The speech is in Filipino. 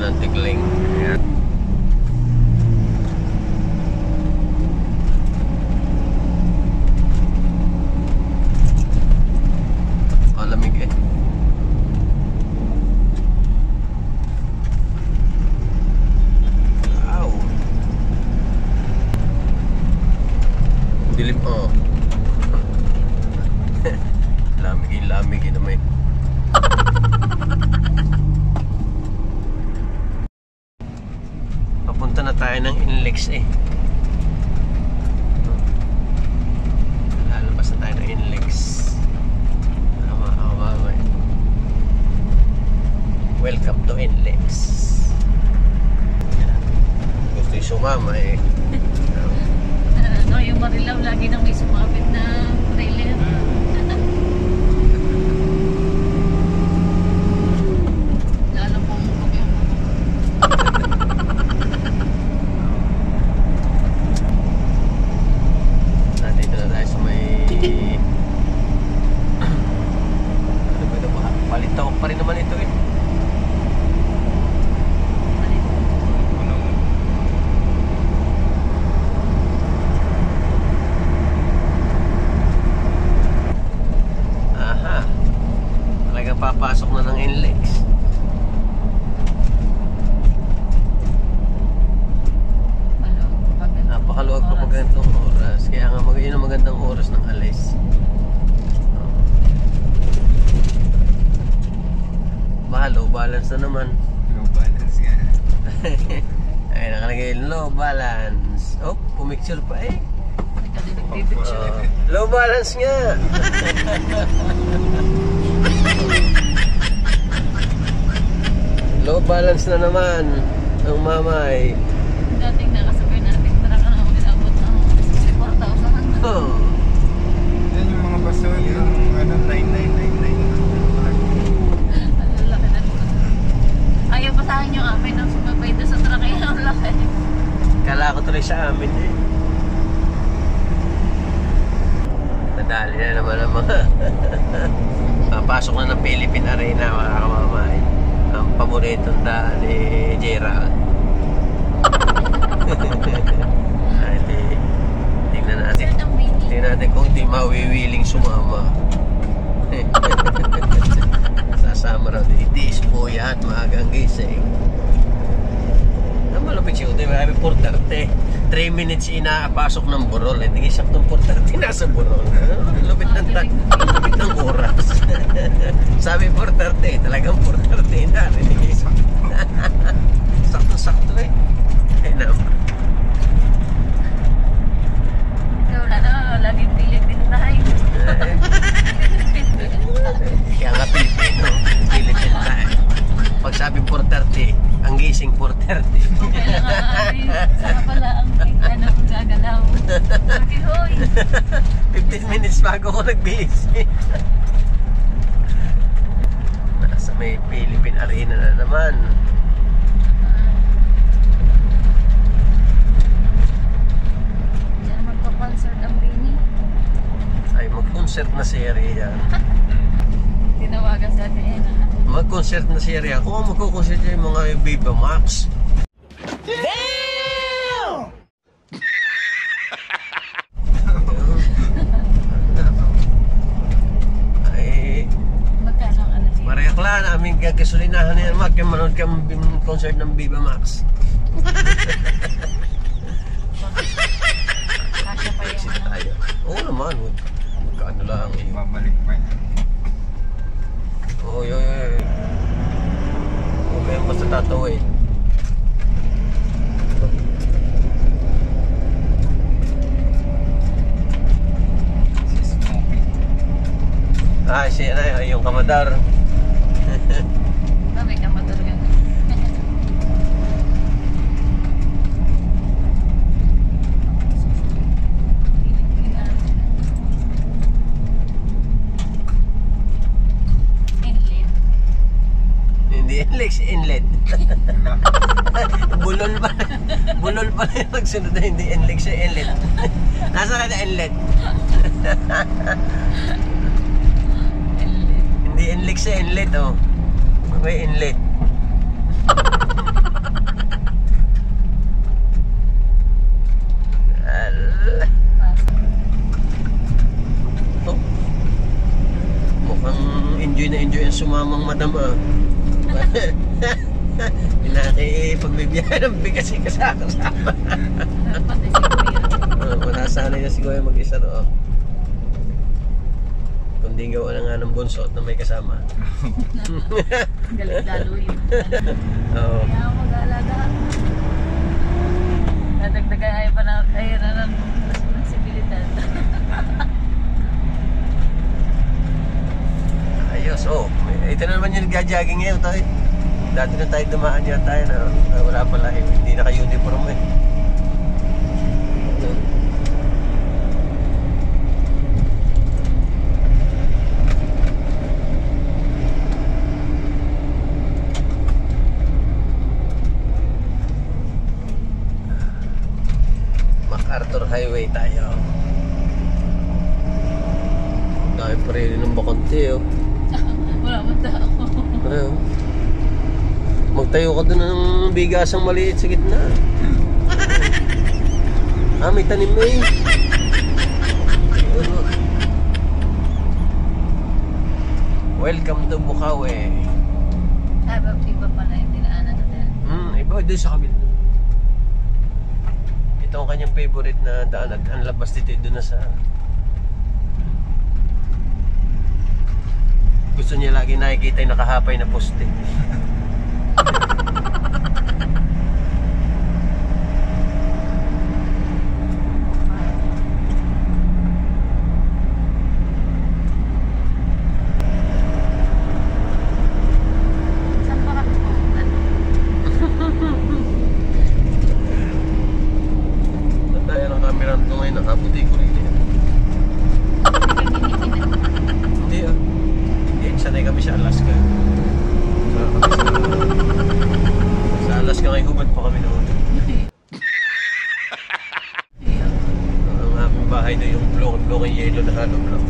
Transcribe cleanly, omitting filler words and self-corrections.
ng Tigling. Ayan. Lamig eh. Wow. Dilim oh. Lamig naman. Papunta na tayo ng Inlex eh. Lalabas na tayo ng Inlex. Welcome to Inlex. Gusto yung sumama eh. No, yung Marilaw lagi nang may sumapit na trailer. Lalo pong yung nandito na tayo sa may ano ba ito ba? Palitaw pa rin naman ito eh. Papasok na ng Inlex. Napakaluwag pa pag ganitong oras. Kaya nga yun ang magandang oras ng alis. Low balance na naman. Low balance nga. Ay, nakalagay low balance. Oh, pumicture pa eh. Low balance nga. Low balance na naman ang mamay. dating nakasabay natin para ka naman inabot ng 64,000. Oh. Yan yung mga baso, yung ano, 9999. Ano laki na. Ayaw pa sa akin yung amin nang sumabay doon sa truck ay ang laki. Kala ko tuloy sa amin eh. Nadali na naman ang mga pasok na ng Philippine Arena mga kamamay. Ang paboritong daan ni Gerald. Ay, tingnan natin. Tingnan natin kung di mawiwiling sumama. Sasama raw di. Itiis po yan, maagang gising. Malapit siya, di ba? 4:30. 3 minutes inapasok ng Burol. Hindi saktong 4:30 nasa Burol. Lupit ng oras. Sabi 4:30, talagang 4:30 na. Sakto-sakto eh. Ay naman. Ikaw na na, laging Pilipin tayo. Kaya nga Pilipino. Pilipin tayo. Pag sabi 4:30, ang gising 4:30. Saka pala ang ano kung gagalaw. Sabi, hoy. 15 minutes bago ako nagbihis. Nasa may Philippine Arena na naman. Diyan magpa-concert ang Bini. Ay, mag-concert na serie yan. Tinawagan sa atin. Mag-concert na serie yan. Kung magko-concert yung mga Viva Max. Damn! Ay, Magkano ang ano siya? marayakla na aming gasolinahan na yan. Kaya manood ka concert ng Viva Max. Kasya pa yung Exit ano. tayo. Oo naman. Magkaano lang eh. Babalik pa yan. Oy. Huwag kayong basta tatawid. Si Smokey. Ah, siya na yung kamadar. May kamador ka. Hindi Inlex, inlet. Bulol pa yung nagsunod na hindi Inlex, inlet. Nasa ka na inlet? Hindi Inlex, inlet oh. May inlet. enjoy na enjoy ang sumamang madam ah. Pinakipagbibiyahe ng bigas yung kasama. Pati si Kuya. Wala sanay na si Kuya mag-isa no. Kundi gawa na nga ng bunso at na may kasama. Galit lalo yun. Oo. Kaya ako mag-aalaga. Nadagdagan ay pa na ng responsibilidad. Ayos, oh. Ito na naman yung nagja-jogging ngayon tayo. Dati na tayo dumaan yan tayo na wala pala eh. Hindi naka-uniform eh. MacArthur Highway tayo. Dahil pa rin ng bakante oh. Wala man tao. Ano? Magtayo ka doon ng bigasang maliit sa gitna. Ah, may tanim eh. Welcome to Bukawi. Ay, iba pala yung dinaanan natin. Iba doon sa kabila. Ito ang kanyang favorite na daan at ang labas dito doon na sa... Gusto niya lagi nakikita yung nakahapay na poste. Saan pa kami pumunta? Tayo ng camera nito ngayon, nakaputi ko rin yan. Hindi ah. Sanay kami sa Alaska. Sa Alaska ngayon, hubad pa kami noon. Ang aming bahay na yung bloke yellow na hollow block.